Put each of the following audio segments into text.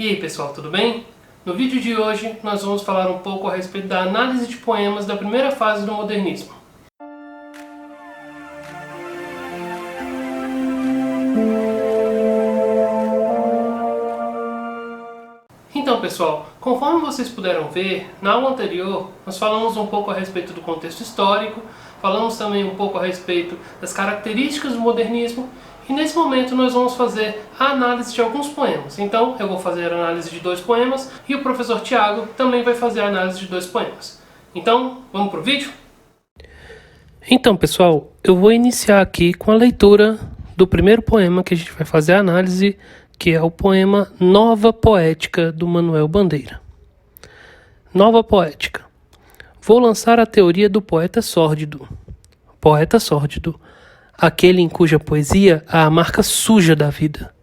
E aí pessoal, tudo bem? No vídeo de hoje nós vamos falar um pouco a respeito da análise de poemas da primeira fase do modernismo. Então pessoal, conforme vocês puderam ver, na aula anterior nós falamos um pouco a respeito do contexto histórico, falamos também um pouco a respeito das características do modernismo, e nesse momento nós vamos fazer a análise de alguns poemas. Então eu vou fazer a análise de 2 poemas e o professor Tiago também vai fazer a análise de 2 poemas. Então, vamos pro vídeo? Então pessoal, eu vou iniciar aqui com a leitura do primeiro poema que a gente vai fazer a análise, que é o poema Nova Poética, do Manuel Bandeira. Nova Poética. Vou lançar a teoria do poeta sórdido. Poeta sórdido. Aquele em cuja poesia há a marca suja da vida.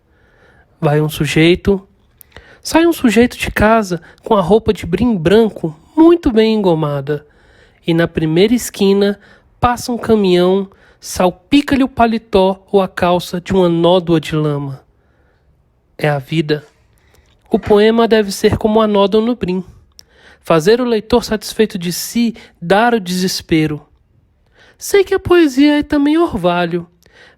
Sai um sujeito de casa com a roupa de brim branco muito bem engomada, e na primeira esquina passa um caminhão, salpica-lhe o paletó ou a calça de uma nódoa de lama. É a vida. O poema deve ser como a nódoa no brim. Fazer o leitor satisfeito de si, dar o desespero. Sei que a poesia é também orvalho,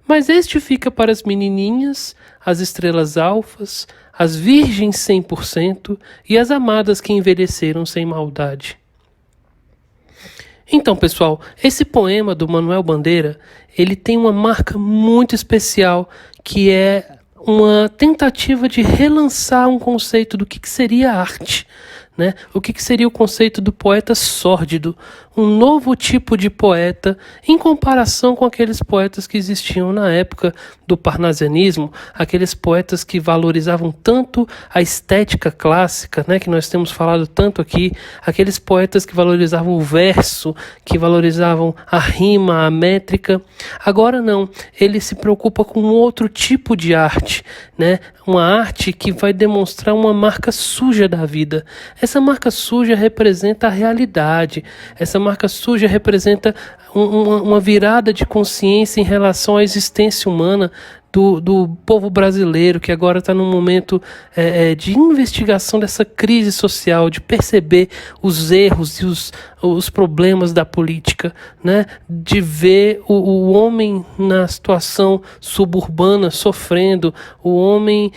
mas este fica para as menininhas, as estrelas alfas, as virgens 100% e as amadas que envelheceram sem maldade. Então, pessoal, esse poema do Manuel Bandeira, ele tem uma marca muito especial, que é uma tentativa de relançar um conceito do que seria arte, né? O que seria o conceito do poeta sórdido, um novo tipo de poeta em comparação com aqueles poetas que existiam na época do parnasianismo, aqueles poetas que valorizavam tanto a estética clássica, né, que nós temos falado tanto aqui, aqueles poetas que valorizavam o verso, que valorizavam a rima, a métrica. Agora não, ele se preocupa com outro tipo de arte, né? Uma arte que vai demonstrar uma marca suja da vida. Essa marca suja representa a realidade. Essa marca suja representa uma virada de consciência em relação à existência humana do povo brasileiro, que agora está num momento de investigação dessa crise social, de perceber os erros e os problemas da política, né? De ver o homem na situação suburbana sofrendo, o homem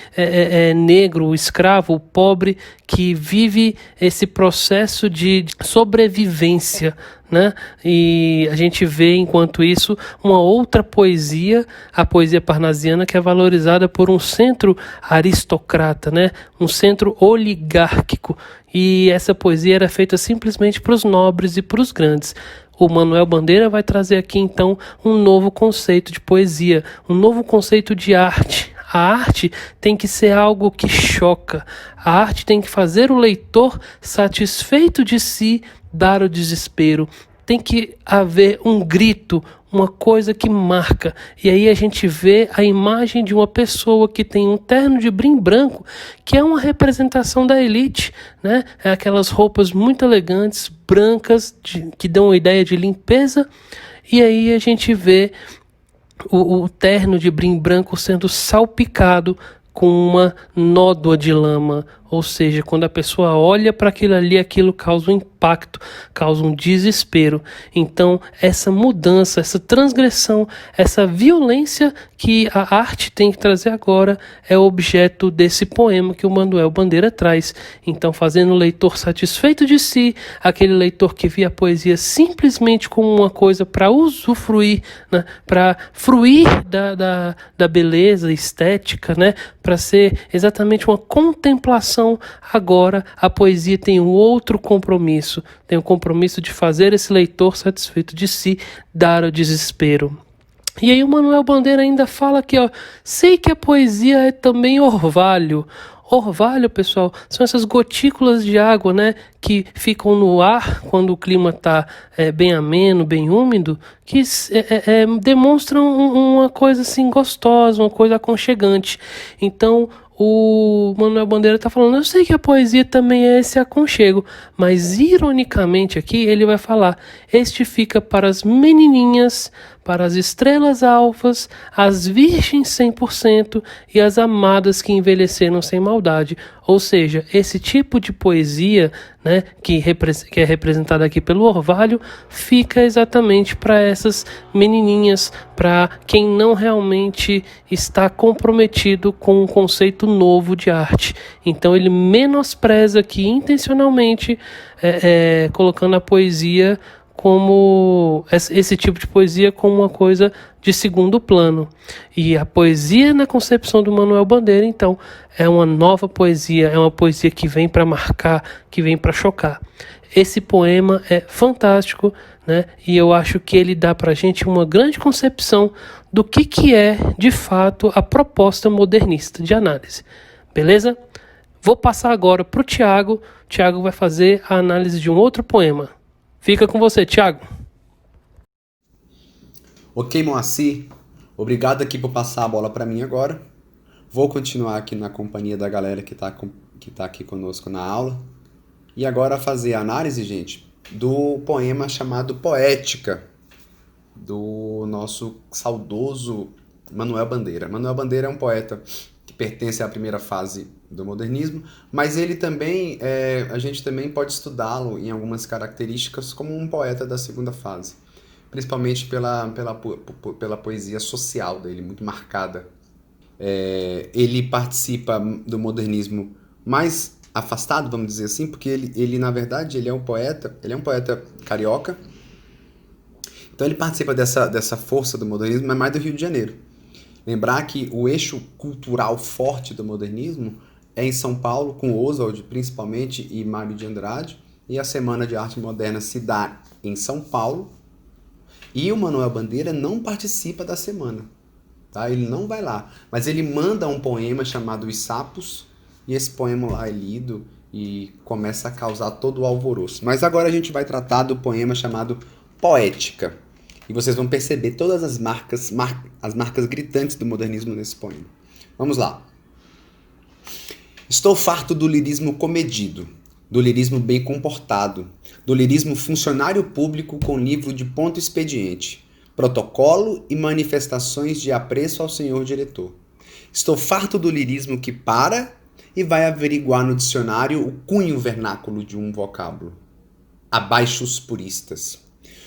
negro, o escravo, o pobre, que vive esse processo de sobrevivência, né? E a gente vê, enquanto isso, uma outra poesia, a poesia parnasiana, que é valorizada por um centro aristocrata, né? Um centro oligárquico. E essa poesia era feita simplesmente para os nobres e para os grandes. O Manuel Bandeira vai trazer aqui, então, um novo conceito de poesia, um novo conceito de arte. A arte tem que ser algo que choca. A arte tem que fazer o leitor satisfeito de si, dar o desespero. Tem que haver um grito, uma coisa que marca. E aí a gente vê a imagem de uma pessoa que tem um terno de brim branco, que é uma representação da elite, né? É aquelas roupas muito elegantes, brancas, que dão uma ideia de limpeza. E aí a gente vê o terno de brim branco sendo salpicado com uma nódoa de lama, ou seja, quando a pessoa olha para aquilo ali, aquilo causa um impacto, causa um desespero. Então, essa mudança, essa transgressão, essa violência que a arte tem que trazer agora é objeto desse poema que o Manuel Bandeira traz. Então, fazendo o leitor satisfeito de si, aquele leitor que via a poesia simplesmente como uma coisa para usufruir, né? Para fruir da beleza estética, né? Para ser exatamente uma contemplação. Agora a poesia tem um outro compromisso, tem o compromisso de fazer esse leitor satisfeito de si, dar o desespero. E aí o Manuel Bandeira ainda fala aqui, ó, sei que a poesia é também orvalho. Orvalho, pessoal, são essas gotículas de água, né, que ficam no ar quando o clima está bem ameno, bem úmido, que demonstram uma coisa assim gostosa, uma coisa aconchegante. Então, o Manuel Bandeira está falando, eu sei que a poesia também é esse aconchego, mas ironicamente aqui ele vai falar, este fica para as menininhas, para as estrelas alvas, as virgens 100% e as amadas que envelheceram sem maldade. Ou seja, esse tipo de poesia, né, que é representada aqui pelo orvalho, fica exatamente para essas menininhas, para quem não realmente está comprometido com um conceito novo de arte. Então ele menospreza aqui intencionalmente, colocando a poesia como esse tipo de poesia como uma coisa de segundo plano. E a poesia na concepção do Manuel Bandeira, então, é uma nova poesia, é uma poesia que vem para marcar, que vem para chocar. Esse poema é fantástico, né? E eu acho que ele dá para a gente uma grande concepção do que é, de fato, a proposta modernista de análise. Beleza? Vou passar agora para o Tiago. Tiago vai fazer a análise de um outro poema. Fica com você, Thiago. Ok, Moacir. Obrigado aqui por passar a bola para mim agora. Vou continuar aqui na companhia da galera que tá aqui conosco na aula. E agora fazer a análise, gente, do poema chamado Poética, do nosso saudoso Manuel Bandeira. Manuel Bandeira é um poeta que pertence à primeira fase do modernismo, mas ele também, a gente também pode estudá-lo em algumas características como um poeta da segunda fase, principalmente pela poesia social dele, muito marcada. Ele participa do modernismo mais afastado, vamos dizer assim, porque ele na verdade, ele é um poeta carioca, então ele participa dessa força do modernismo, mas mais do Rio de Janeiro. Lembrar que o eixo cultural forte do modernismo é em São Paulo, com Oswald principalmente e Mário de Andrade, e a Semana de Arte Moderna se dá em São Paulo, e o Manuel Bandeira não participa da semana, tá? Ele não vai lá, mas ele manda um poema chamado Os Sapos, e esse poema lá é lido e começa a causar todo o alvoroço. Mas agora a gente vai tratar do poema chamado Poética, e vocês vão perceber todas as marcas gritantes do modernismo nesse poema. Vamos lá. Estou farto do lirismo comedido, do lirismo bem comportado, do lirismo funcionário público com livro de ponto expediente, protocolo e manifestações de apreço ao senhor diretor. Estou farto do lirismo que para e vai averiguar no dicionário o cunho vernáculo de um vocábulo. Abaixo os puristas.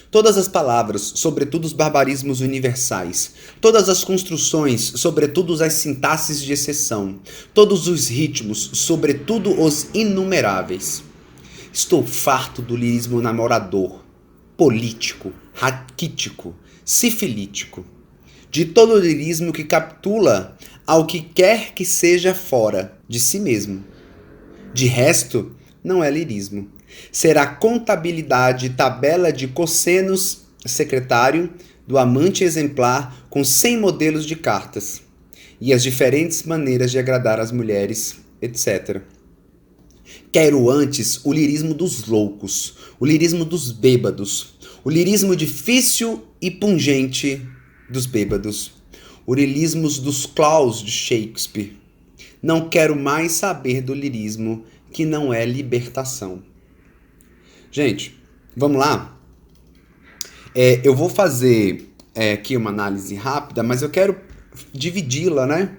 Todas as palavras, sobretudo os barbarismos universais, todas as construções, sobretudo as sintaxes de exceção, todos os ritmos, sobretudo os inumeráveis. Estou farto do lirismo namorador, político, raquítico, sifilítico, de todo o lirismo que capitula ao que quer que seja fora de si mesmo. De resto, não é lirismo. Será contabilidade, tabela de cossenos, secretário do amante exemplar com 100 modelos de cartas e as diferentes maneiras de agradar as mulheres, etc. Quero antes o lirismo dos loucos, o lirismo dos bêbados, o lirismo difícil e pungente dos bêbados, o lirismo dos claus de Shakespeare. Não quero mais saber do lirismo que não é libertação. Gente, vamos lá? Eu vou fazer aqui uma análise rápida, mas eu quero dividi-la, né,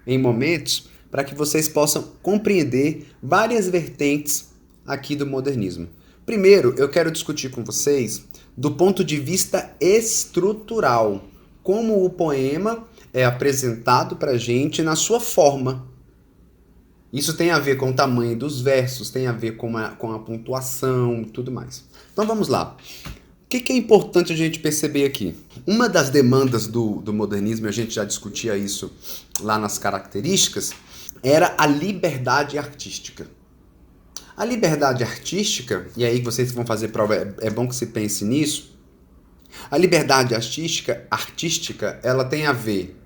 em momentos para que vocês possam compreender várias vertentes aqui do modernismo. Primeiro, eu quero discutir com vocês do ponto de vista estrutural, como o poema é apresentado para a gente na sua forma. Isso tem a ver com o tamanho dos versos, tem a ver com a pontuação e tudo mais. Então vamos lá. O que é importante a gente perceber aqui? Uma das demandas do modernismo, a gente já discutia isso lá nas características, era a liberdade artística. A liberdade artística, e aí vocês vão fazer prova, é bom que se pense nisso, a liberdade artística, ela tem a ver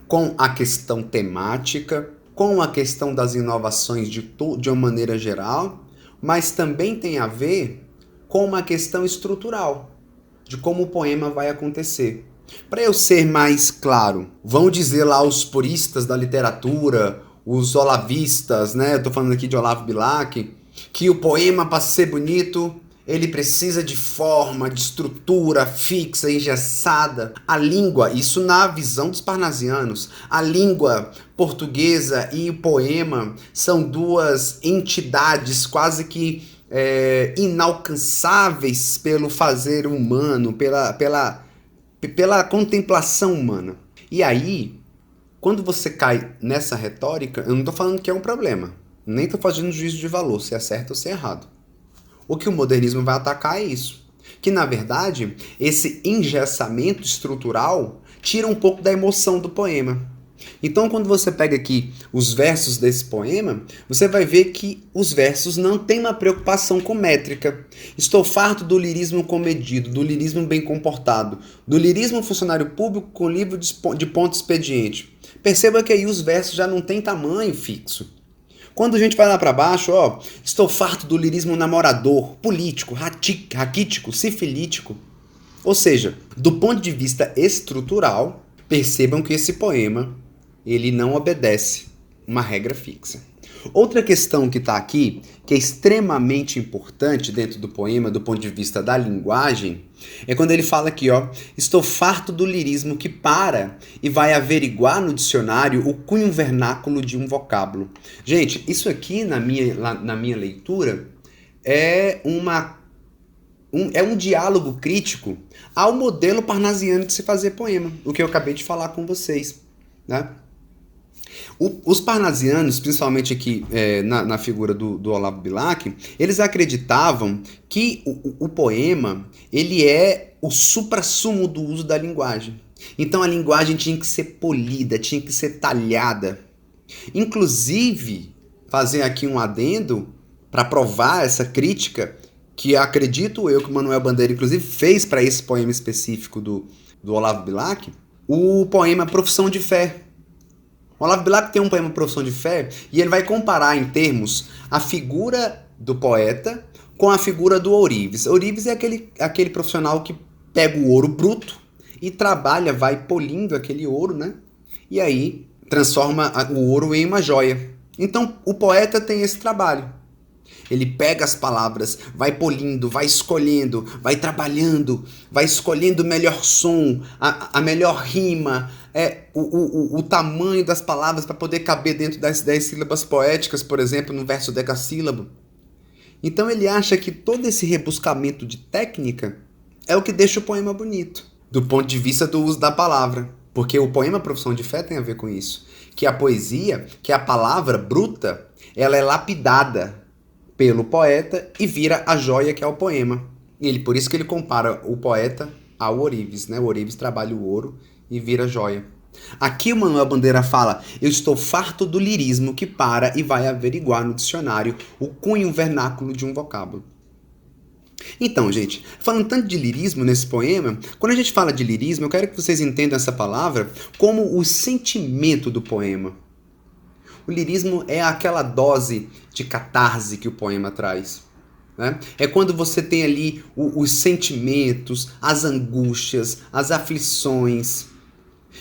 com a questão temática, com a questão das inovações de uma maneira geral, mas também tem a ver com uma questão estrutural, de como o poema vai acontecer. Para eu ser mais claro, vão dizer lá os puristas da literatura, os olavistas, né? Eu tô falando aqui de Olavo Bilac, que o poema, para ser bonito, ele precisa de forma, de estrutura fixa, engessada. A língua, isso na visão dos parnasianos, a língua portuguesa e o poema são duas entidades quase que inalcançáveis pelo fazer humano, pela contemplação humana. E aí, quando você cai nessa retórica, eu não estou falando que é um problema, nem estou fazendo juízo de valor, se é certo ou se é errado. O que o modernismo vai atacar é isso. Que, na verdade, esse engessamento estrutural tira um pouco da emoção do poema. Então, quando você pega aqui os versos desse poema, você vai ver que os versos não têm uma preocupação com métrica. Estou farto do lirismo comedido, do lirismo bem comportado, do lirismo funcionário público com livro de ponto expediente. Perceba que aí os versos já não têm tamanho fixo. Quando a gente vai lá para baixo, estou farto do lirismo namorador, político, raquítico, sifilítico. Ou seja, do ponto de vista estrutural, percebam que esse poema ele não obedece uma regra fixa. Outra questão que está aqui, que é extremamente importante dentro do poema, do ponto de vista da linguagem, é quando ele fala aqui, estou farto do lirismo que para e vai averiguar no dicionário o cunho vernáculo de um vocábulo. Gente, isso aqui na minha leitura é um diálogo crítico ao modelo parnasiano de se fazer poema, o que eu acabei de falar com vocês, né? Os parnasianos, principalmente aqui na figura do Olavo Bilac, eles acreditavam que o poema ele é o suprassumo do uso da linguagem. Então a linguagem tinha que ser polida, tinha que ser talhada. Inclusive, fazer aqui um adendo para provar essa crítica, que acredito eu que o Manuel Bandeira, inclusive, fez para esse poema específico do Olavo Bilac, o poema Profissão de Fé. O Olavo Bilac tem um poema Profissão de Fé e ele vai comparar em termos a figura do poeta com a figura do ourives. Ourives é aquele profissional que pega o ouro bruto e trabalha, vai polindo aquele ouro, né? E aí transforma o ouro em uma joia. Então o poeta tem esse trabalho. Ele pega as palavras, vai polindo, vai escolhendo, vai trabalhando, vai escolhendo o melhor som, a melhor rima, o tamanho das palavras para poder caber dentro das 10 sílabas poéticas, por exemplo, no verso decassílabo. Então ele acha que todo esse rebuscamento de técnica é o que deixa o poema bonito, do ponto de vista do uso da palavra. Porque o poema Profissão de Fé tem a ver com isso. Que a poesia, que a palavra bruta, ela é lapidada pelo poeta e vira a joia que é o poema. Por isso que ele compara o poeta ao ourives, né? O ourives trabalha o ouro e vira joia. Aqui o Manuel Bandeira fala, eu estou farto do lirismo que para e vai averiguar no dicionário o cunho vernáculo de um vocábulo. Então, gente, falando tanto de lirismo nesse poema, quando a gente fala de lirismo, eu quero que vocês entendam essa palavra como o sentimento do poema. O lirismo é aquela dose de catarse que o poema traz, né? É quando você tem ali os sentimentos, as angústias, as aflições.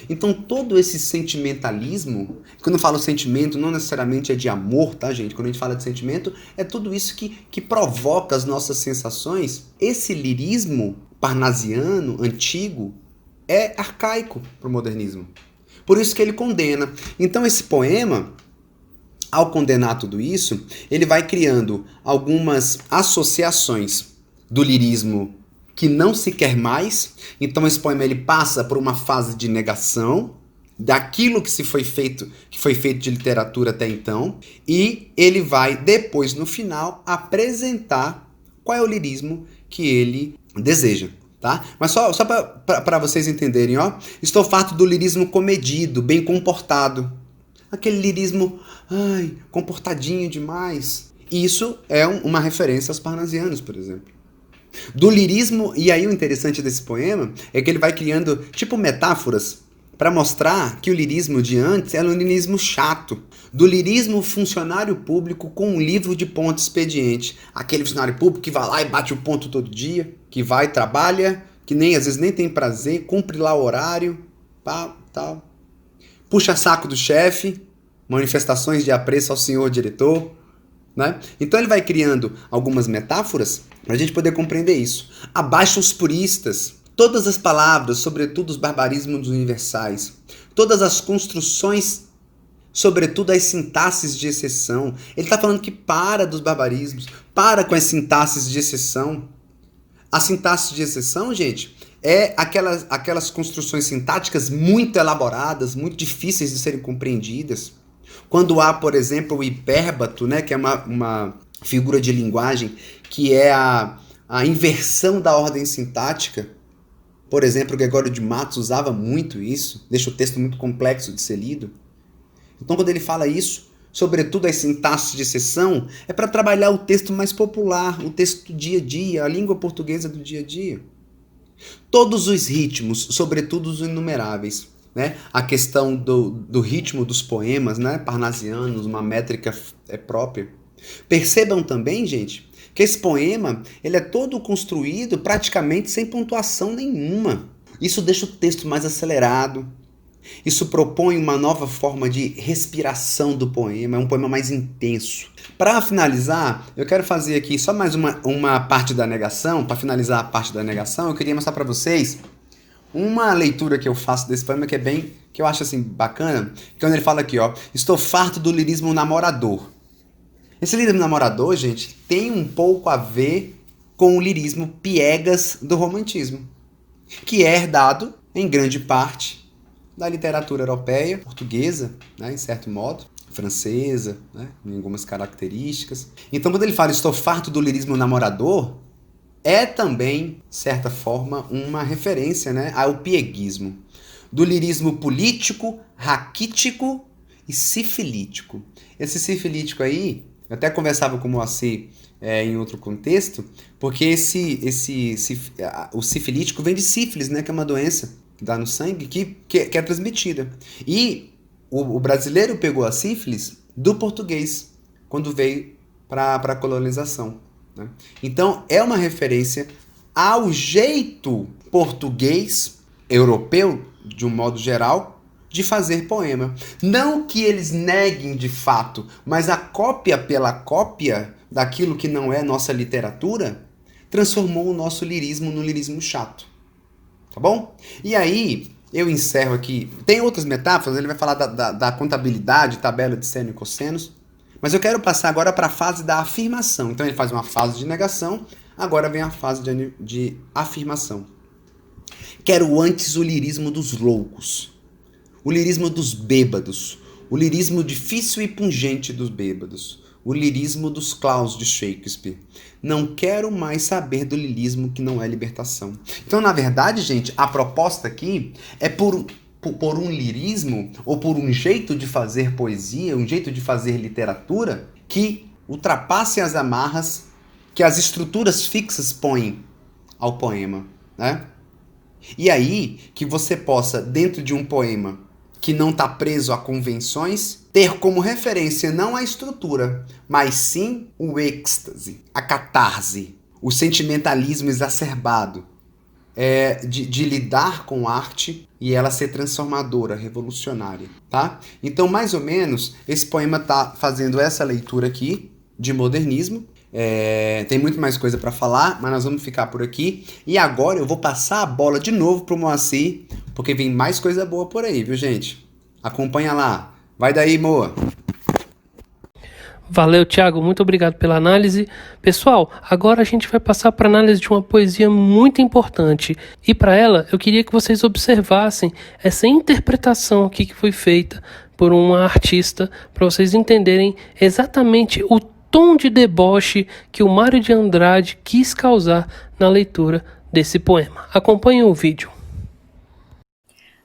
Então todo esse sentimentalismo, quando eu falo sentimento, não necessariamente é de amor, tá, gente? Quando a gente fala de sentimento, é tudo isso que provoca as nossas sensações. Esse lirismo parnasiano, antigo, é arcaico para o modernismo. Por isso que ele condena. Então esse poema, ao condenar tudo isso, ele vai criando algumas associações do lirismo que não se quer mais. Então esse poema ele passa por uma fase de negação daquilo que foi feito de literatura até então, e ele vai depois no final apresentar qual é o lirismo que ele deseja, tá? Mas só para vocês entenderem, estou farto do lirismo comedido, bem comportado. Aquele lirismo, comportadinho demais. Isso é uma referência aos parnasianos, por exemplo. Do lirismo, e aí o interessante desse poema é que ele vai criando tipo metáforas para mostrar que o lirismo de antes era um lirismo chato. Do lirismo funcionário público com um livro de ponto expediente. Aquele funcionário público que vai lá e bate o ponto todo dia, que vai, trabalha, que às vezes nem tem prazer, cumpre lá o horário, tal. Puxa saco do chefe, manifestações de apreço ao senhor diretor, né? Então ele vai criando algumas metáforas para a gente poder compreender isso. Abaixo os puristas. Todas as palavras, sobretudo os barbarismos universais. Todas as construções, sobretudo as sintaxes de exceção. Ele está falando que para dos barbarismos, para com as sintaxes de exceção. A sintaxe de exceção, gente, é aquelas construções sintáticas muito elaboradas, muito difíceis de serem compreendidas. Quando há, por exemplo, o hipérbato, né, que é uma figura de linguagem que é a inversão da ordem sintática. Por exemplo, o Gregório de Matos usava muito isso, deixa o texto muito complexo de ser lido. Então, quando ele fala isso, sobretudo as sintaxes de exceção, é para trabalhar o texto mais popular, o texto do dia a dia, a língua portuguesa do dia a dia. Todos os ritmos, sobretudo os inumeráveis, né? A questão do ritmo dos poemas, né? Parnasianos, uma métrica própria. Percebam também, gente, que esse poema ele é todo construído praticamente sem pontuação nenhuma. Isso deixa o texto mais acelerado. Isso propõe uma nova forma de respiração do poema, é um poema mais intenso. Para finalizar, eu quero fazer aqui só mais uma parte da negação. Para finalizar a parte da negação, eu queria mostrar para vocês uma leitura que eu faço desse poema que eu acho assim bacana, que quando ele fala aqui, ó, estou farto do lirismo namorador. Esse lirismo namorador, gente, tem um pouco a ver com o lirismo piegas do romantismo, que é herdado, em grande parte, da literatura europeia, portuguesa, né, em certo modo, francesa, né, em algumas características. Então, quando ele fala estou farto do lirismo namorador, é também, de certa forma, uma referência, né, ao pieguismo, do lirismo político, raquítico e sifilítico. Esse sifilítico aí, eu até conversava com o Moacir em outro contexto, porque o sifilítico vem de sífilis, né, que é uma doença que dá no sangue, que é transmitida. E o brasileiro pegou a sífilis do português, quando veio para a colonização, né? Então, é uma referência ao jeito português, europeu, de um modo geral, de fazer poema. Não que eles neguem de fato, mas a cópia pela cópia daquilo que não é nossa literatura transformou o nosso lirismo num lirismo chato. Tá bom? E aí, eu encerro aqui. Tem outras metáforas, ele vai falar da contabilidade, tabela de seno e cossenos. Mas eu quero passar agora para a fase da afirmação. Então ele faz uma fase de negação, agora vem a fase de afirmação. Quero antes o lirismo dos loucos, o lirismo dos bêbados, o lirismo difícil e pungente dos bêbados, o lirismo dos claus de Shakespeare. Não quero mais saber do lirismo que não é libertação. Então, na verdade, gente, a proposta aqui é por um lirismo ou por um jeito de fazer poesia, um jeito de fazer literatura que ultrapasse as amarras que as estruturas fixas põem ao poema, né? E aí que você possa, dentro de um poema que não está preso a convenções, ter como referência não a estrutura, mas sim o êxtase, a catarse, o sentimentalismo exacerbado, de lidar com arte e ela ser transformadora, revolucionária, tá? Então, mais ou menos, esse poema tá fazendo essa leitura aqui de modernismo. Tem muito mais coisa para falar, mas nós vamos ficar por aqui. E agora eu vou passar a bola de novo pro Moacir, porque vem mais coisa boa por aí, viu, gente? Acompanha lá. Vai daí, Moa. Valeu, Thiago. Muito obrigado pela análise. Pessoal, agora a gente vai passar para a análise de uma poesia muito importante. E para ela, eu queria que vocês observassem essa interpretação aqui que foi feita por uma artista, para vocês entenderem exatamente o tom de deboche que o Mário de Andrade quis causar na leitura desse poema. Acompanhem o vídeo.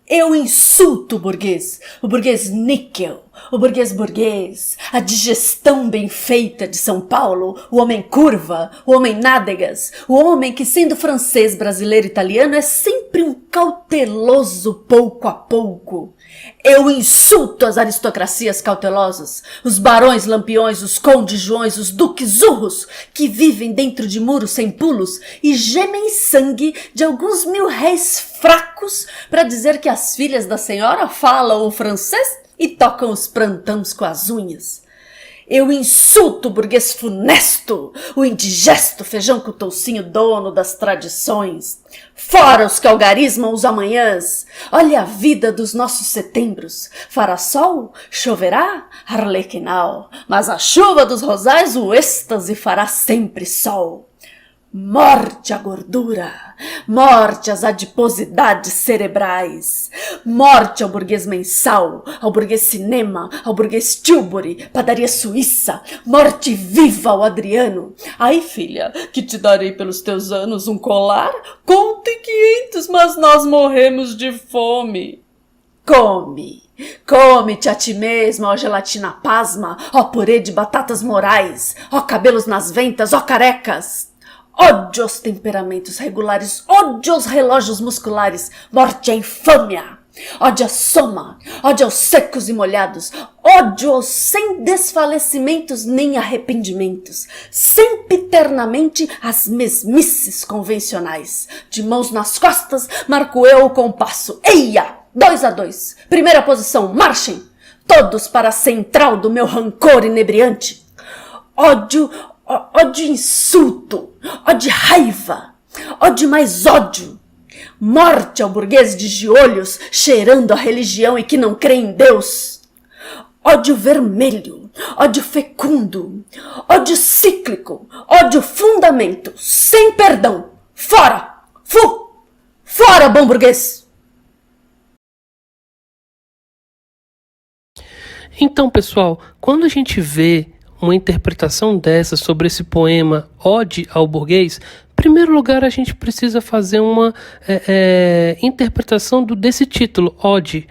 Eu insulto o burguês níquel, o burguês, a digestão bem feita de São Paulo, o homem curva, o homem nádegas, o homem que, sendo francês, brasileiro, italiano, é sempre um cauteloso pouco a pouco. Eu insulto as aristocracias cautelosas, os barões lampiões, os condes joões, os duques urros, que vivem dentro de muros sem pulos e gemem sangue de alguns mil réis fracos para dizer que as filhas da senhora falam o francês e tocam os prantãos com as unhas. Eu insulto o burguês funesto, o indigesto feijão com toucinho dono das tradições. Fora os que algarismam os amanhãs. Olha a vida dos nossos setembros. Fará sol, choverá, arlequinal. Mas a chuva dos rosais o êxtase fará sempre sol. Morte à gordura, morte às adiposidades cerebrais, morte ao burguês mensal, ao burguês cinema, ao burguês Tilbury, padaria suíça, morte viva ao Adriano. Ai, filha, que te darei pelos teus anos um colar? Conte 500, mas nós morremos de fome. Come-te a ti mesma, ó gelatina pasma, ó purê de batatas morais, ó cabelos nas ventas, ó carecas. Ódio aos temperamentos regulares, ódio aos relógios musculares, morte à infâmia, ódio à soma, ódio aos secos e molhados, ódio aos sem desfalecimentos nem arrependimentos, sempiternamente as mesmices convencionais. De mãos nas costas, marco eu o compasso. Eia! 2 a 2. Primeira posição, marchem! Todos para a central do meu rancor inebriante. Ódio insulto, ódio raiva, ódio mais ódio. Morte ao burguês de giolhos, cheirando a religião e que não crê em Deus. Ódio vermelho, ódio fecundo, ódio cíclico, ódio fundamento, sem perdão. Fora! Fora, bom burguês! Então, pessoal, quando a gente vê uma interpretação dessa sobre esse poema Ode ao Burguês, em primeiro lugar a gente precisa fazer uma interpretação desse título, Ode.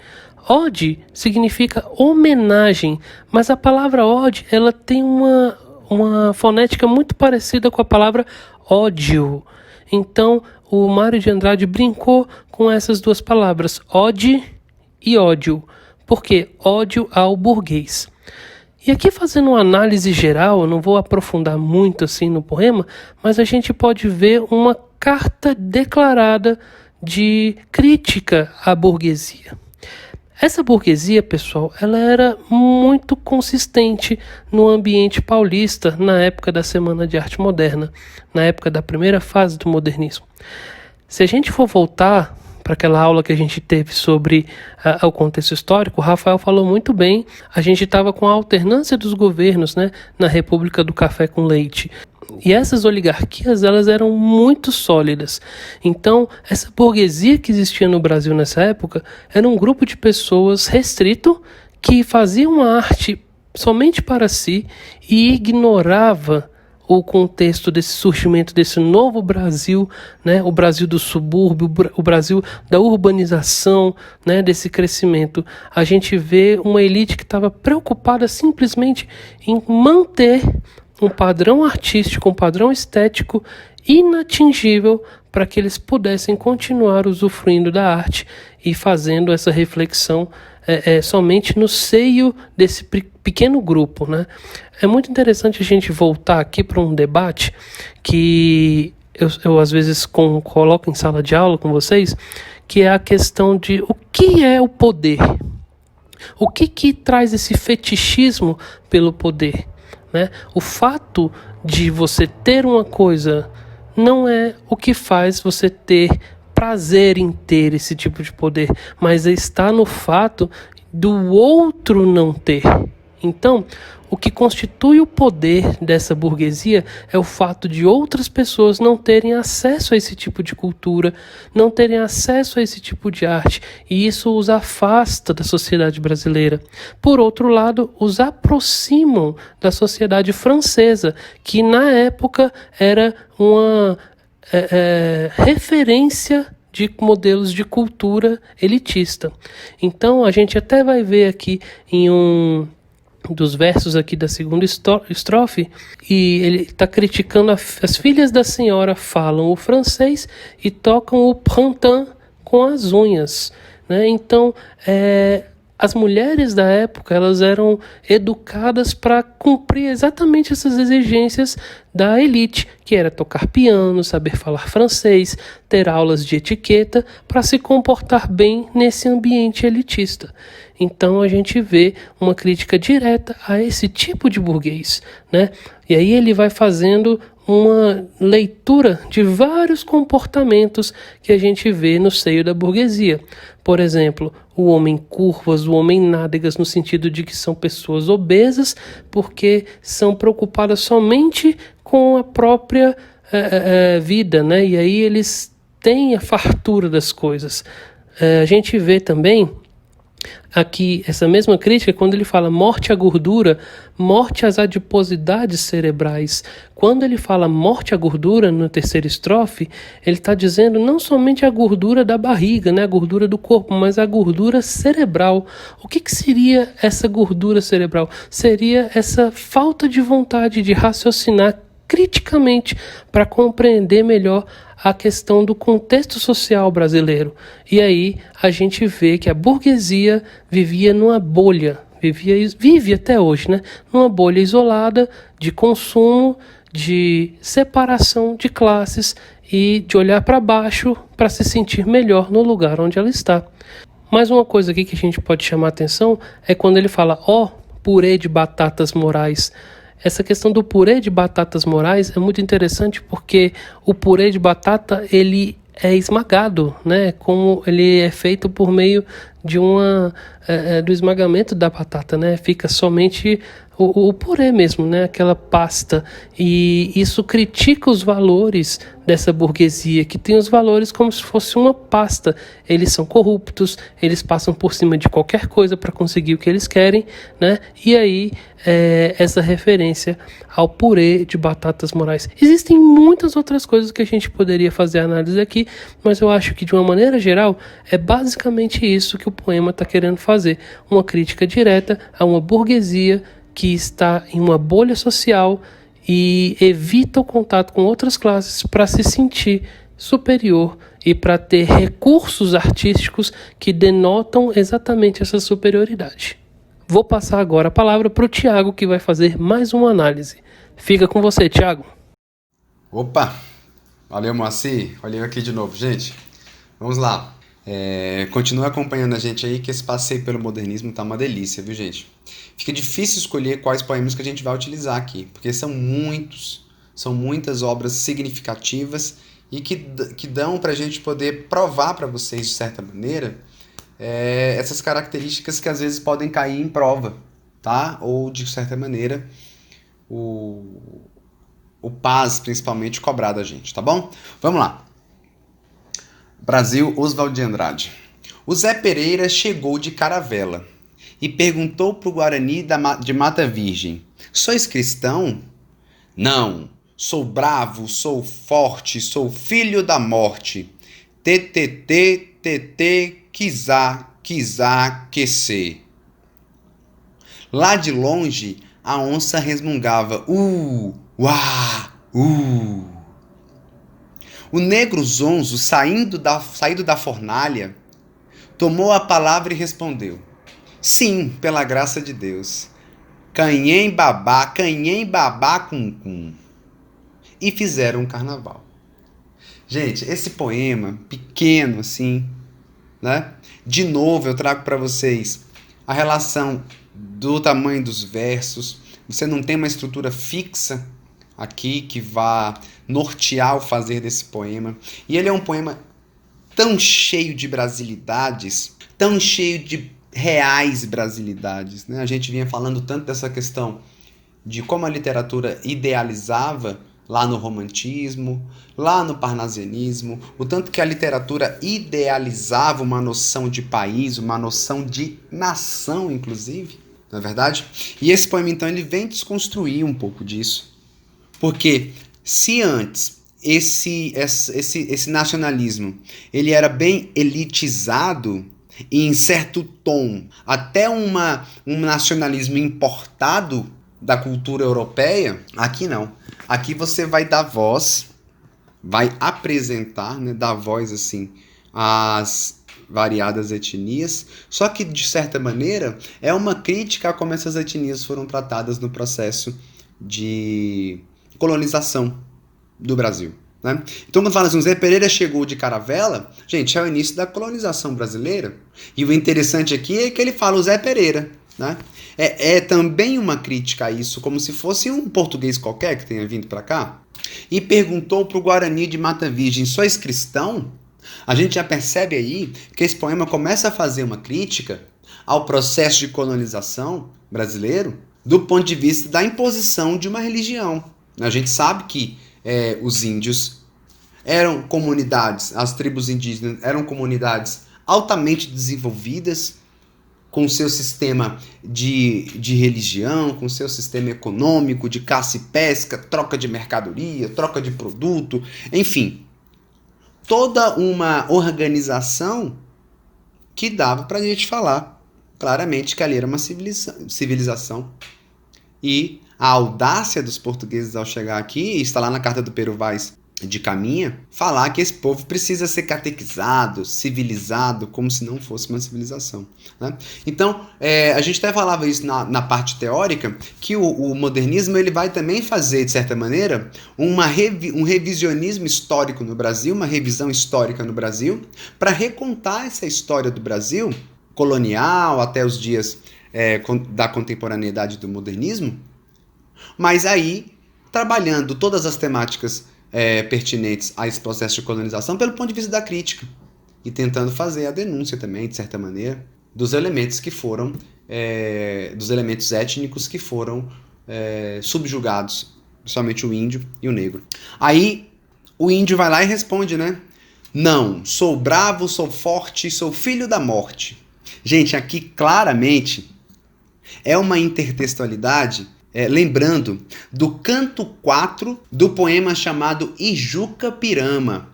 Ode significa homenagem, mas a palavra ode ela tem uma fonética muito parecida com a palavra ódio. Então o Mário de Andrade brincou com essas duas palavras, ode e ódio. Por quê? Ódio ao burguês. E aqui fazendo uma análise geral, eu não vou aprofundar muito assim no poema, mas a gente pode ver uma carta declarada de crítica à burguesia. Essa burguesia, pessoal, ela era muito consistente no ambiente paulista na época da Semana de Arte Moderna, na época da primeira fase do modernismo. Se a gente for voltar para aquela aula que a gente teve sobre o contexto histórico, o Rafael falou muito bem, a gente estava com a alternância dos governos, né, na República do Café com Leite. E essas oligarquias, elas eram muito sólidas. Então, essa burguesia que existia no Brasil nessa época era um grupo de pessoas restrito que faziam a arte somente para si e ignorava o contexto desse surgimento desse novo Brasil, né, o Brasil do subúrbio, o Brasil da urbanização, né, desse crescimento. A gente vê uma elite que estava preocupada simplesmente em manter um padrão artístico, um padrão estético inatingível para que eles pudessem continuar usufruindo da arte e fazendo essa reflexão somente no seio desse pequeno grupo, né? É muito interessante a gente voltar aqui para um debate que eu às vezes coloco em sala de aula com vocês, que é a questão de o que é o poder. O que traz esse fetichismo pelo poder, né? O fato de você ter uma coisa não é o que faz você ter prazer em ter esse tipo de poder, mas está no fato do outro não ter. Então, o que constitui o poder dessa burguesia é o fato de outras pessoas não terem acesso a esse tipo de cultura, não terem acesso a esse tipo de arte, e isso os afasta da sociedade brasileira. Por outro lado, os aproximam da sociedade francesa, que na época era uma referência de modelos de cultura elitista. Então, a gente até vai ver aqui em um dos versos aqui da segunda estrofe, e ele está criticando as filhas da senhora falam o francês e tocam o printemps com as unhas, né? Então As mulheres da época, elas eram educadas para cumprir exatamente essas exigências da elite, que era tocar piano, saber falar francês, ter aulas de etiqueta para se comportar bem nesse ambiente elitista. Então a gente vê uma crítica direta a esse tipo de burguês, né? E aí ele vai fazendo uma leitura de vários comportamentos que a gente vê no seio da burguesia. Por exemplo, o homem curvas, o homem nádegas, no sentido de que são pessoas obesas porque são preocupadas somente com a própria vida, né? E aí eles têm a fartura das coisas. A gente vê também aqui essa mesma crítica quando ele fala morte à gordura, morte às adiposidades cerebrais. Quando ele fala morte à gordura na terceira estrofe, ele está dizendo não somente a gordura da barriga, né, a gordura do corpo, mas a gordura cerebral. O que seria essa gordura cerebral? Seria essa falta de vontade de raciocinar criticamente para compreender melhor a questão do contexto social brasileiro. E aí a gente vê que a burguesia vivia numa bolha, vive até hoje, né? Numa bolha isolada de consumo, de separação de classes e de olhar para baixo para se sentir melhor no lugar onde ela está. Mais uma coisa aqui que a gente pode chamar a atenção é quando ele fala, purê de batatas morais. Essa questão do purê de batatas morais é muito interessante porque o purê de batata ele é esmagado, né? Como ele é feito por meio de do esmagamento da batata, né? Fica somente o purê mesmo, né? Aquela pasta. E isso critica os valores dessa burguesia, que tem os valores como se fosse uma pasta. Eles são corruptos, eles passam por cima de qualquer coisa para conseguir o que eles querem, né? E aí, essa referência ao purê de batatas morais. Existem muitas outras coisas que a gente poderia fazer análise aqui, mas eu acho que, de uma maneira geral, é basicamente isso que o poema está querendo fazer. Uma crítica direta a uma burguesia que está em uma bolha social e evita o contato com outras classes para se sentir superior e para ter recursos artísticos que denotam exatamente essa superioridade. Vou passar agora a palavra para o Tiago, que vai fazer mais uma análise. Fica com você, Tiago. Opa! Valeu, Moacir. Olha eu aqui de novo, gente. Vamos lá. Continua acompanhando a gente aí, que esse passeio pelo modernismo tá uma delícia, viu, gente? Fica difícil escolher quais poemas que a gente vai utilizar aqui, porque são muitas obras significativas e que dão pra gente poder provar para vocês, de certa maneira, essas características que às vezes podem cair em prova, tá? Ou, de certa maneira, o paz, principalmente, cobrar da gente, tá bom? Vamos lá. Brasil, Oswald de Andrade. O Zé Pereira chegou de caravela e perguntou pro Guarani de Mata Virgem: sois cristão? Não, sou bravo, sou forte, sou filho da morte. TTT, TT, quizá, QC. Lá de longe, a onça resmungava: uá, O negro zonzo, saído da fornalha, tomou a palavra e respondeu: sim, pela graça de Deus. Canhém babá, cum. E fizeram um carnaval. Gente, esse poema, pequeno assim, né? De novo, eu trago para vocês a relação do tamanho dos versos. Você não tem uma estrutura fixa aqui que vá nortear o fazer desse poema. E ele é um poema tão cheio de brasilidades, tão cheio de reais brasilidades, né? A gente vinha falando tanto dessa questão de como a literatura idealizava lá no romantismo, lá no parnasianismo, o tanto que a literatura idealizava uma noção de país, uma noção de nação, inclusive, não é verdade? E esse poema, então, ele vem desconstruir um pouco disso. Porque se antes esse nacionalismo ele era bem elitizado e em certo tom, até um nacionalismo importado da cultura europeia, aqui não. Aqui você vai dar voz, vai apresentar, né, dar voz assim, às variadas etnias, só que, de certa maneira, é uma crítica a como essas etnias foram tratadas no processo de colonização do Brasil. Né? Então, quando fala assim, Zé Pereira chegou de caravela, gente, é o início da colonização brasileira. E o interessante aqui é que ele fala o Zé Pereira. Né? É também uma crítica a isso, como se fosse um português qualquer que tenha vindo para cá e perguntou para o Guarani de Mata Virgem: sois cristão? A gente já percebe aí que esse poema começa a fazer uma crítica ao processo de colonização brasileiro do ponto de vista da imposição de uma religião. A gente sabe que os índios eram comunidades, as tribos indígenas eram comunidades altamente desenvolvidas, com seu sistema de religião, com seu sistema econômico, de caça e pesca, troca de mercadoria, troca de produto, enfim. Toda uma organização que dava para a gente falar claramente que ali era uma civilização. E a audácia dos portugueses ao chegar aqui, está lá na carta do Pero Vaz de Caminha, falar que esse povo precisa ser catequizado, civilizado, como se não fosse uma civilização. Né? Então, a gente até falava isso na parte teórica, que o modernismo ele vai também fazer, de certa maneira, um revisionismo histórico no Brasil, uma revisão histórica no Brasil, para recontar essa história do Brasil, colonial, até os dias da contemporaneidade do modernismo, mas aí trabalhando todas as temáticas pertinentes a esse processo de colonização pelo ponto de vista da crítica e tentando fazer a denúncia também, de certa maneira, dos elementos que foram, dos elementos étnicos que foram subjugados, principalmente o índio e o negro. Aí o índio vai lá e responde, né? Não, sou bravo, sou forte, sou filho da morte. Gente, aqui claramente é uma intertextualidade, lembrando do canto 4 do poema chamado Ijuca Pirama,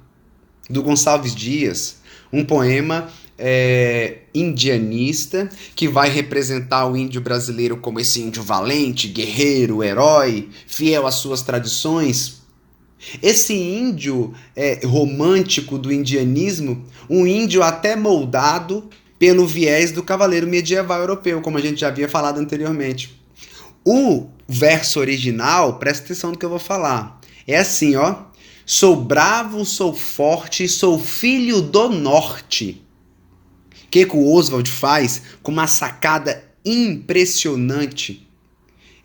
do Gonçalves Dias, um poema indianista que vai representar o índio brasileiro como esse índio valente, guerreiro, herói, fiel às suas tradições. Esse índio romântico do indianismo, um índio até moldado pelo viés do cavaleiro medieval europeu, como a gente já havia falado anteriormente. O verso original, presta atenção no que eu vou falar, é assim, ó: sou bravo, sou forte, sou filho do norte. O que o Oswald faz com uma sacada impressionante?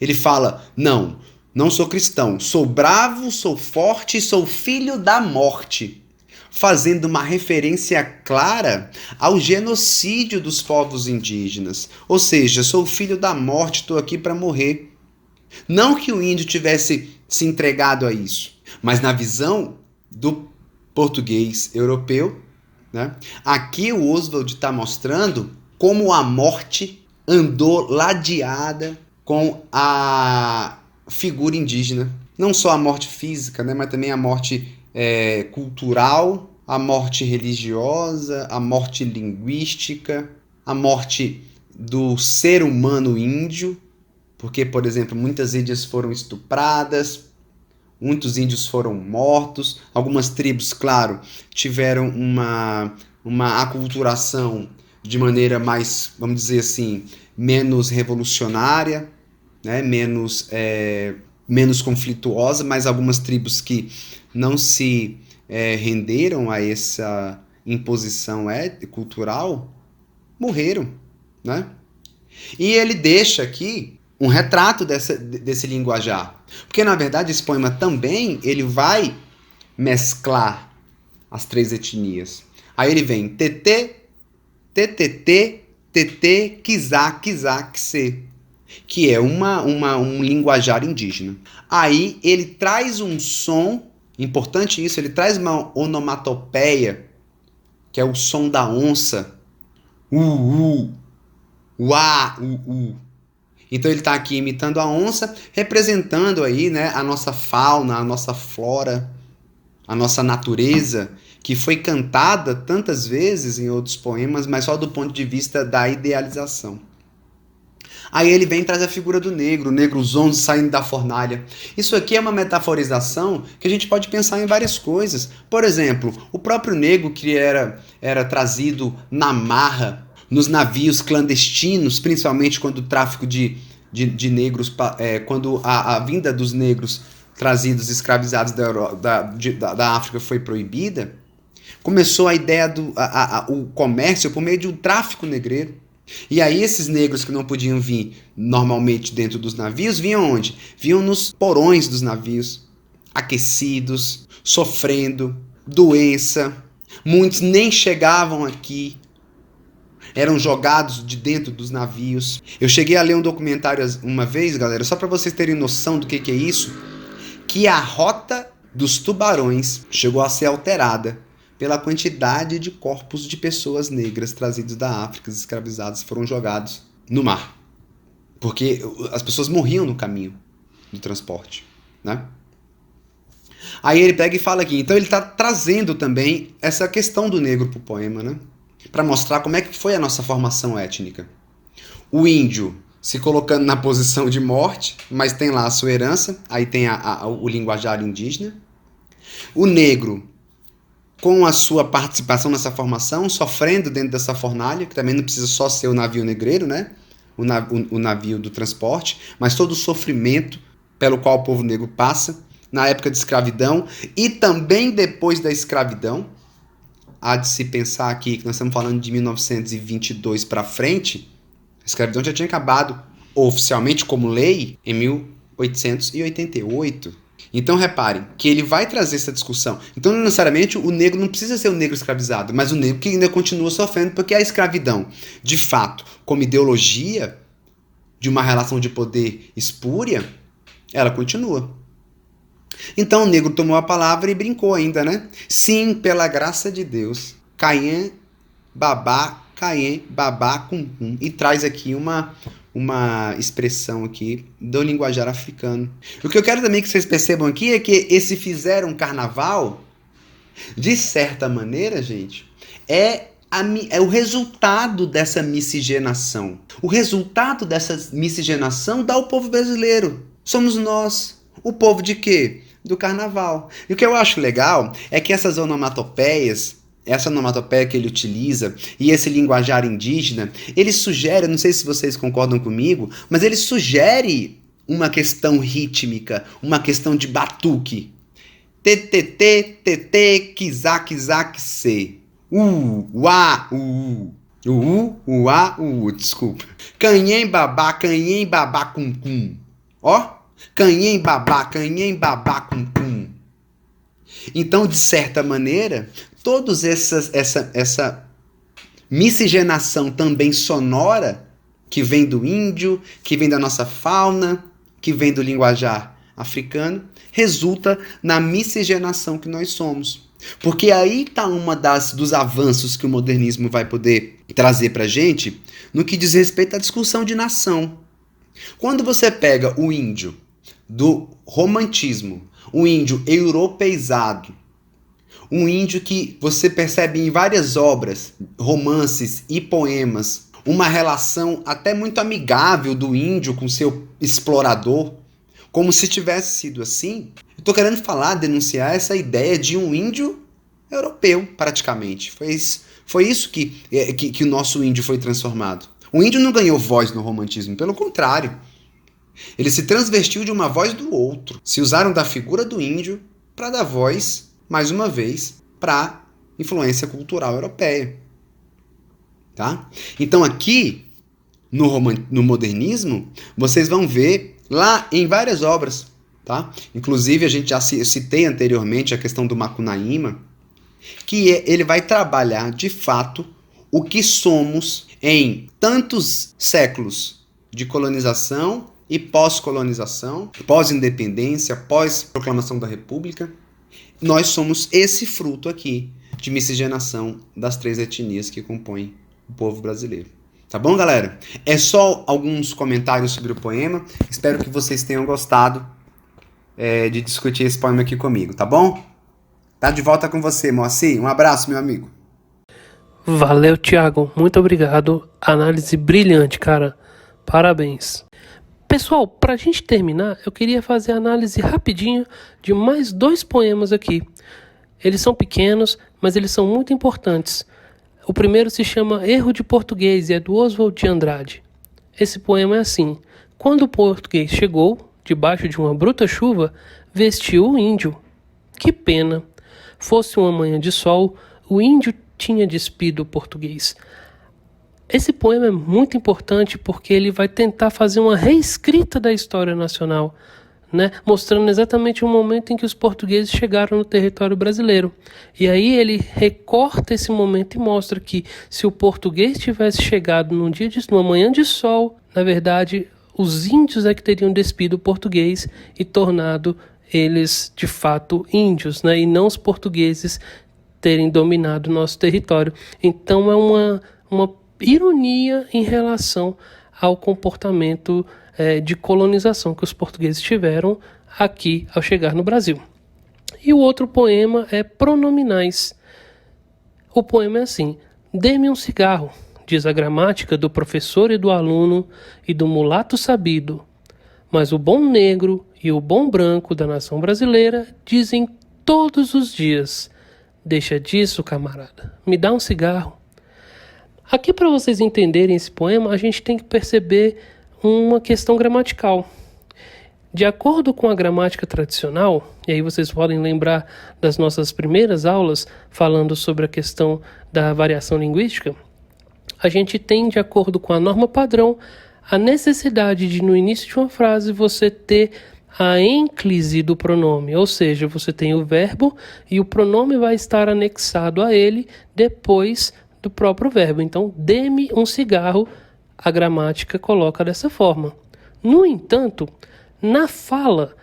Ele fala, não sou cristão, sou bravo, sou forte, sou filho da morte, fazendo uma referência clara ao genocídio dos povos indígenas. Ou seja, sou filho da morte, estou aqui para morrer. Não que o índio tivesse se entregado a isso, mas na visão do português europeu, né, aqui o Oswald está mostrando como a morte andou ladeada com a figura indígena. Não só a morte física, né, mas também a morte cultural, a morte religiosa, a morte linguística, a morte do ser humano índio, porque, por exemplo, muitas índias foram estupradas, muitos índios foram mortos, algumas tribos, claro, tiveram uma aculturação de maneira mais, vamos dizer assim, menos revolucionária, né, menos conflituosa, mas algumas tribos que não se renderam a essa imposição cultural morreram, né? E ele deixa aqui um retrato desse linguajar, porque na verdade esse poema também ele vai mesclar as três etnias. Aí ele vem tetê, tetetê, tetê, quizá, quizá, quiçê, que é um linguajar indígena. Aí ele traz um som, importante isso, ele traz uma onomatopeia, que é o som da onça, uá, Então ele está aqui imitando a onça, representando aí, né, a nossa fauna, a nossa flora, a nossa natureza, que foi cantada tantas vezes em outros poemas, mas só do ponto de vista da idealização. Aí ele vem e traz a figura do negro, o negro zonzo saindo da fornalha. Isso aqui é uma metaforização que a gente pode pensar em várias coisas. Por exemplo, o próprio negro que era trazido na marra, nos navios clandestinos, principalmente quando o tráfico de negros, quando a vinda dos negros trazidos, escravizados da África foi proibida, começou a ideia o comércio por meio de um tráfico negreiro. E aí esses negros que não podiam vir normalmente dentro dos navios, vinham onde? Vinham nos porões dos navios, aquecidos, sofrendo, doença. Muitos nem chegavam aqui, eram jogados de dentro dos navios. Eu cheguei a ler um documentário uma vez, galera, só para vocês terem noção do que é isso, que a rota dos tubarões chegou a ser alterada pela quantidade de corpos de pessoas negras trazidos da África, escravizados, foram jogados no mar. Porque as pessoas morriam no caminho do transporte, né? Aí ele pega e fala aqui, então ele está trazendo também essa questão do negro para o poema, né? Para mostrar como é que foi a nossa formação étnica. O índio se colocando na posição de morte, mas tem lá a sua herança, aí tem o linguajar indígena. O negro com a sua participação nessa formação, sofrendo dentro dessa fornalha, que também não precisa só ser o navio negreiro, né? O navio do transporte, mas todo o sofrimento pelo qual o povo negro passa na época de escravidão e também depois da escravidão. Há de se pensar aqui que nós estamos falando de 1922 para frente, a escravidão já tinha acabado oficialmente como lei em 1888. Então reparem que ele vai trazer essa discussão. Então não necessariamente o negro não precisa ser o negro escravizado, mas o negro que ainda continua sofrendo, porque a escravidão, de fato, como ideologia de uma relação de poder espúria, ela continua. Então o negro tomou a palavra e brincou ainda, né? Sim, pela graça de Deus. Caien, babá, cum, cum. E traz aqui uma expressão aqui do linguajar africano. O que eu quero também que vocês percebam aqui é que esse fizeram um carnaval, de certa maneira, gente, é o resultado dessa miscigenação. O resultado dessa miscigenação dá ao povo brasileiro. Somos nós. O povo de quê? Do carnaval. E o que eu acho legal é que essas onomatopeias, essa onomatopeia que ele utiliza e esse linguajar indígena, ele sugere, não sei se vocês concordam comigo, mas ele sugere uma questão rítmica, uma questão de batuque. TTT, TT, kizá, kizá, kse. Uá, uá, desculpa. Canhem, babá, cum, cum. Ó. Canhem, babá, cum, cum. Então, de certa maneira, todos essa miscigenação também sonora, que vem do índio, que vem da nossa fauna, que vem do linguajar africano, resulta na miscigenação que nós somos. Porque aí está uma dos avanços que o modernismo vai poder trazer para a gente no que diz respeito à discussão de nação. Quando você pega o índio do romantismo, um índio europeizado, um índio que você percebe em várias obras, romances e poemas, uma relação até muito amigável do índio com seu explorador, como se tivesse sido assim. Eu estou querendo denunciar essa ideia de um índio europeu, praticamente. Foi isso que o nosso índio foi transformado. O índio não ganhou voz no romantismo, pelo contrário. Ele se transvestiu de uma voz do outro. Se usaram da figura do índio para dar voz, mais uma vez, para a influência cultural europeia. Tá? Então aqui, no modernismo, vocês vão ver lá em várias obras. Tá? Inclusive, eu citei anteriormente a questão do Macunaíma, que ele vai trabalhar, de fato, o que somos em tantos séculos de colonização e pós-colonização, pós-independência, pós-proclamação da República. Nós somos esse fruto aqui de miscigenação das 3 etnias que compõem o povo brasileiro. Tá bom, galera? É só alguns comentários sobre o poema. Espero que vocês tenham gostado de discutir esse poema aqui comigo, tá bom? Tá de volta com você, Moacir. Um abraço, meu amigo. Valeu, Thiago. Muito obrigado. Análise brilhante, cara. Parabéns. Pessoal, para a gente terminar, eu queria fazer a análise rapidinho de mais 2 poemas aqui. Eles são pequenos, mas eles são muito importantes. O primeiro se chama Erro de Português e é do Oswald de Andrade. Esse poema é assim: quando o português chegou, debaixo de uma bruta chuva, vestiu o índio. Que pena! Fosse uma manhã de sol, o índio tinha despido o português. Esse poema é muito importante porque ele vai tentar fazer uma reescrita da história nacional, né? Mostrando exatamente o momento em que os portugueses chegaram no território brasileiro. E aí ele recorta esse momento e mostra que se o português tivesse chegado numa manhã de sol, na verdade, os índios é que teriam despido o português e tornado eles, de fato, índios, né? E não os portugueses terem dominado o nosso território. Então é uma ironia em relação ao comportamento de colonização que os portugueses tiveram aqui ao chegar no Brasil. E o outro poema é Pronominais. O poema é assim: dê-me um cigarro, diz a gramática do professor e do aluno e do mulato sabido, mas o bom negro e o bom branco da nação brasileira dizem todos os dias: deixa disso, camarada, me dá um cigarro. Aqui, para vocês entenderem esse poema, a gente tem que perceber uma questão gramatical. De acordo com a gramática tradicional, e aí vocês podem lembrar das nossas primeiras aulas falando sobre a questão da variação linguística, a gente tem, de acordo com a norma padrão, a necessidade de, no início de uma frase, você ter a ênclise do pronome, ou seja, você tem o verbo e o pronome vai estar anexado a ele depois do próprio verbo. Então, dê-me um cigarro, a gramática coloca dessa forma. No entanto, na fala,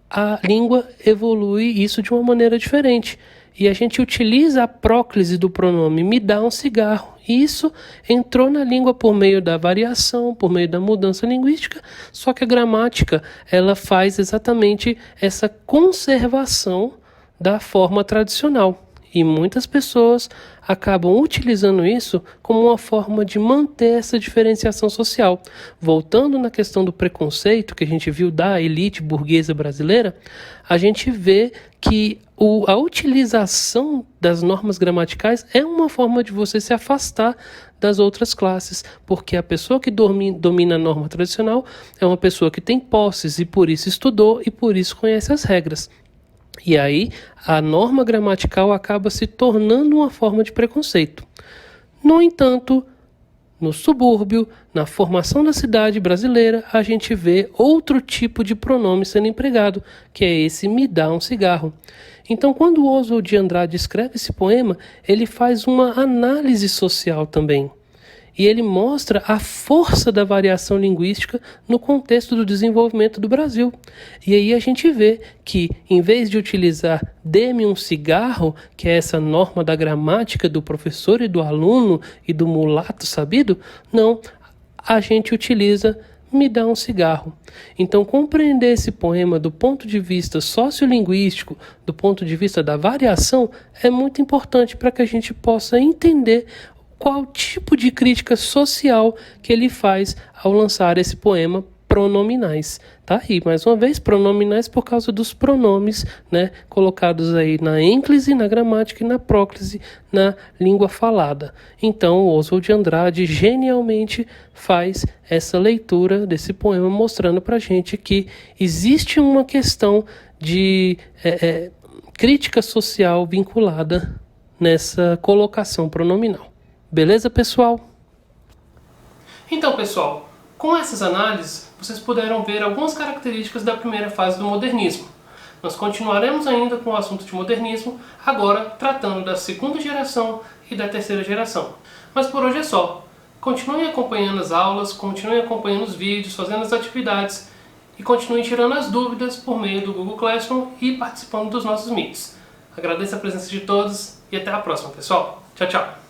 a língua evolui isso de uma maneira diferente. E a gente utiliza a próclise do pronome me dá um cigarro. E isso entrou na língua por meio da variação, por meio da mudança linguística, só que a gramática ela faz exatamente essa conservação da forma tradicional. E muitas pessoas acabam utilizando isso como uma forma de manter essa diferenciação social. Voltando na questão do preconceito que a gente viu da elite burguesa brasileira, a gente vê que a utilização das normas gramaticais é uma forma de você se afastar das outras classes, porque a pessoa que domina a norma tradicional é uma pessoa que tem posses e por isso estudou e por isso conhece as regras. E aí, a norma gramatical acaba se tornando uma forma de preconceito. No entanto, no subúrbio, na formação da cidade brasileira, a gente vê outro tipo de pronome sendo empregado, que é esse me dá um cigarro. Então, quando Oswald de Andrade escreve esse poema, ele faz uma análise social também. E ele mostra a força da variação linguística no contexto do desenvolvimento do Brasil. E aí a gente vê que, em vez de utilizar dê-me um cigarro, que é essa norma da gramática do professor e do aluno e do mulato sabido, não, a gente utiliza me dá um cigarro. Então, compreender esse poema do ponto de vista sociolinguístico, do ponto de vista da variação, é muito importante para que a gente possa entender qual tipo de crítica social que ele faz ao lançar esse poema Pronominais. Tá aí, mais uma vez, pronominais por causa dos pronomes, né, colocados aí na ênclise, na gramática e na próclise, na língua falada. Então, o Oswald de Andrade genialmente faz essa leitura desse poema, mostrando pra gente que existe uma questão de crítica social vinculada nessa colocação pronominal. Beleza, pessoal? Então, pessoal, com essas análises, vocês puderam ver algumas características da primeira fase do modernismo. Nós continuaremos ainda com o assunto de modernismo, agora tratando da segunda geração e da terceira geração. Mas por hoje é só. Continuem acompanhando as aulas, continuem acompanhando os vídeos, fazendo as atividades e continuem tirando as dúvidas por meio do Google Classroom e participando dos nossos meets. Agradeço a presença de todos e até a próxima, pessoal. Tchau, tchau!